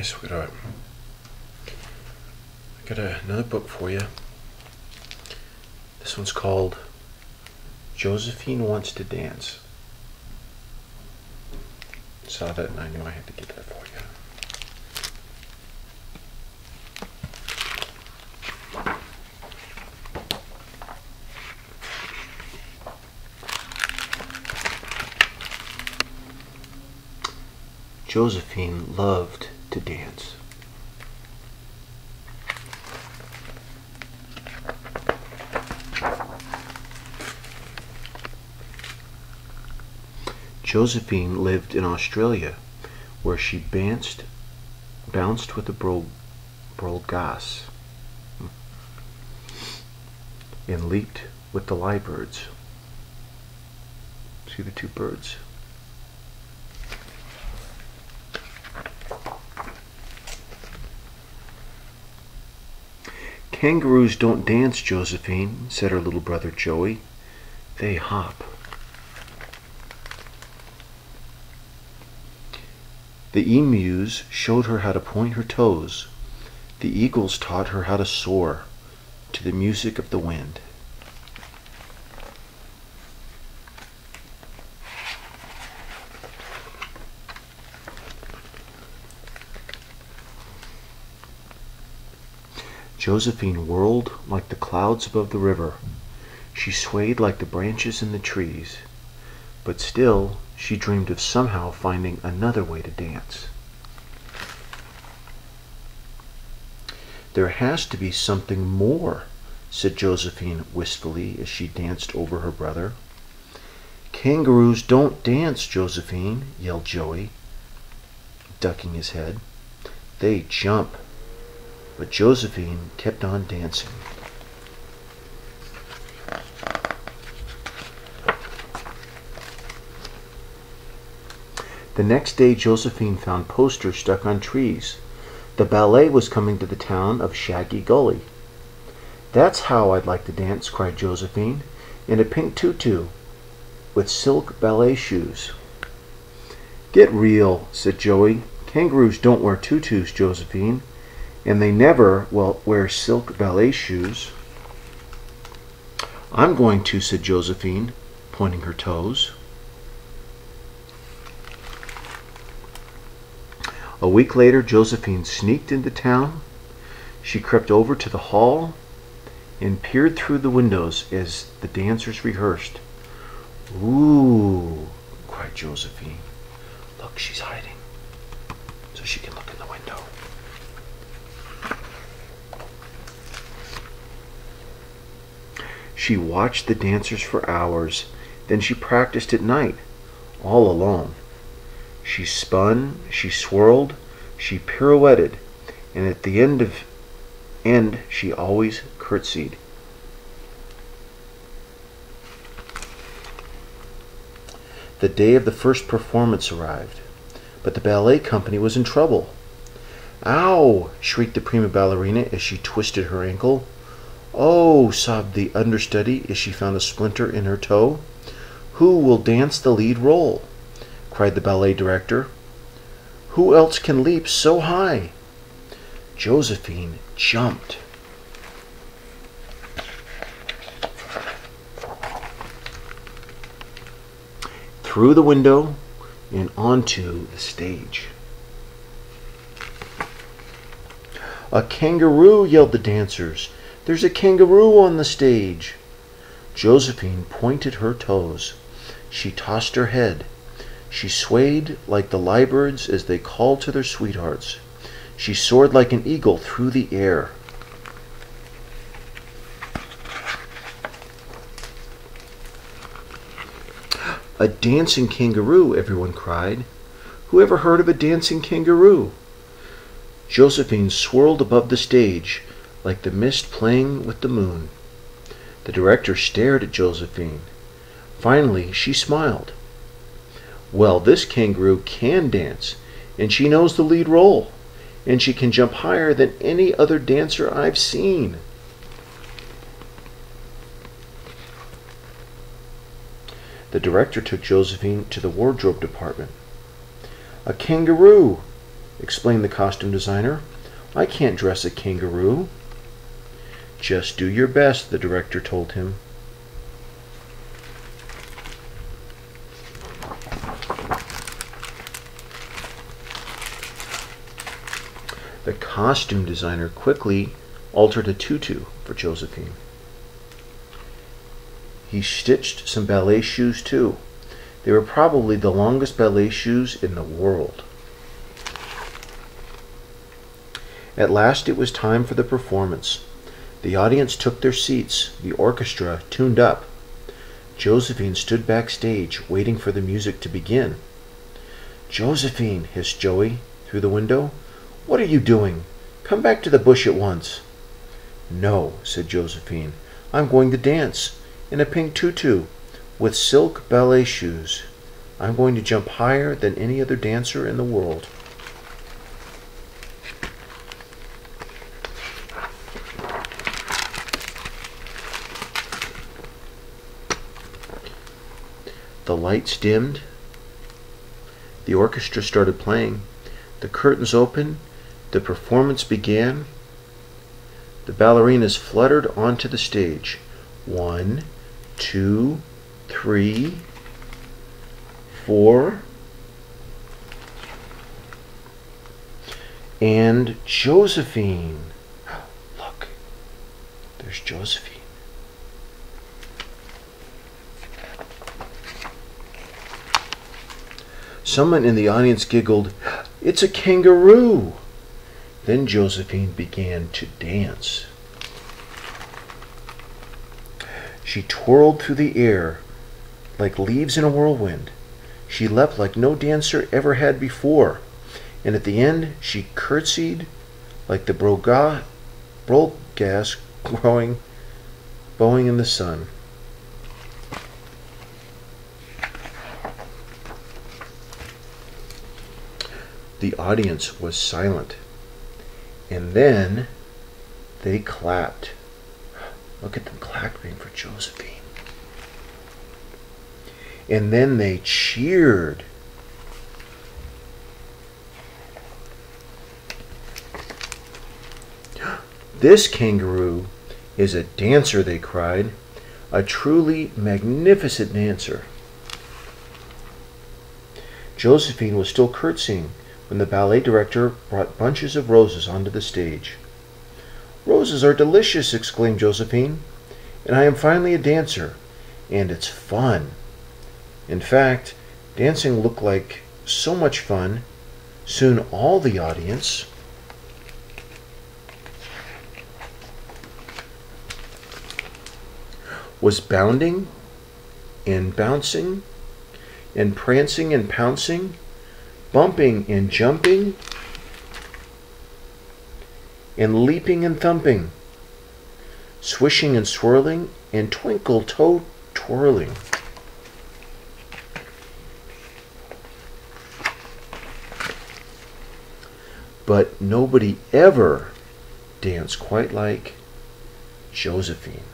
Hi, sweetheart. I got another book for you. This one's called Josephine Wants to Dance. Saw that and I knew I had to get that for you. Josephine loved to dance. Josephine lived in Australia, where she bounced with the brolgas and leaped with the lyrebirds. See the two birds? Kangaroos don't dance, Josephine, said her little brother Joey. They hop. The emus showed her how to point her toes. The eagles taught her how to soar to the music of the wind. Josephine whirled like the clouds above the river. She swayed like the branches in the trees. But still, she dreamed of somehow finding another way to dance. There has to be something more, said Josephine wistfully as she danced over her brother. Kangaroos don't dance, Josephine, yelled Joey, ducking his head. They jump. But Josephine kept on dancing. The next day, Josephine found posters stuck on trees. The ballet was coming to the town of Shaggy Gully. That's how I'd like to dance, cried Josephine, in a pink tutu with silk ballet shoes. Get real, said Joey. Kangaroos don't wear tutus, Josephine, and they never, wear silk ballet shoes. I'm going to, said Josephine, pointing her toes. A week later, Josephine sneaked into town. She crept over to the hall and peered through the windows as the dancers rehearsed. Ooh, cried Josephine. Look, she's hiding, so she can look in the window. She watched the dancers for hours. Then she practiced at night, all alone. She spun, she swirled, she pirouetted, and at the end she always curtsied. The day of the first performance arrived, but the ballet company was in trouble. Ow! Shrieked the prima ballerina as she twisted her ankle. Oh! Sobbed the understudy as she found a splinter in her toe. Who will dance the lead role? Cried the ballet director. Who else can leap so high? Josephine jumped. Through the window and onto the stage. A kangaroo, yelled the dancers. There's a kangaroo on the stage. Josephine pointed her toes. She tossed her head. She swayed like the lyrebirds as they called to their sweethearts. She soared like an eagle through the air. A dancing kangaroo, everyone cried. Who ever heard of a dancing kangaroo? Josephine swirled above the stage like the mist playing with the moon. The director stared at Josephine. Finally, she smiled. Well, this kangaroo can dance, and she knows the lead role, and she can jump higher than any other dancer I've seen. The director took Josephine to the wardrobe department. A kangaroo! explained the costume designer. "I can't dress a kangaroo." "Just do your best," the director told him. The costume designer quickly altered a tutu for Josephine. He stitched some ballet shoes too. They were probably the longest ballet shoes in the world. At last it was time for the performance. The audience took their seats. The orchestra tuned up. Josephine stood backstage, waiting for the music to begin. "Josephine," hissed Joey through the window, "what are you doing? Come back to the bush at once." "No," said Josephine. "I'm going to dance in a pink tutu with silk ballet shoes. I'm going to jump higher than any other dancer in the world." The lights dimmed. The orchestra started playing. The curtains opened. The performance began. The ballerinas fluttered onto the stage. 1, 2, 3, 4. And Josephine. Look, there's Josephine. Someone in the audience giggled, "It's a kangaroo!" Then Josephine began to dance. She twirled through the air like leaves in a whirlwind. She leapt like no dancer ever had before. And at the end, she curtsied like the brogas bowing in the sun. The audience was silent. And then they clapped. Look at them clapping for Josephine. And then they cheered. "This kangaroo is a dancer," they cried. "A truly magnificent dancer." Josephine was still curtsying when the ballet director brought bunches of roses onto the stage. "Roses are delicious," exclaimed Josephine, "and I am finally a dancer, and it's fun." In fact, dancing looked like so much fun. Soon all the audience was bounding and bouncing and prancing and pouncing, bumping and jumping, and leaping and thumping, swishing and swirling, and twinkle-toe twirling. But nobody ever danced quite like Josephine.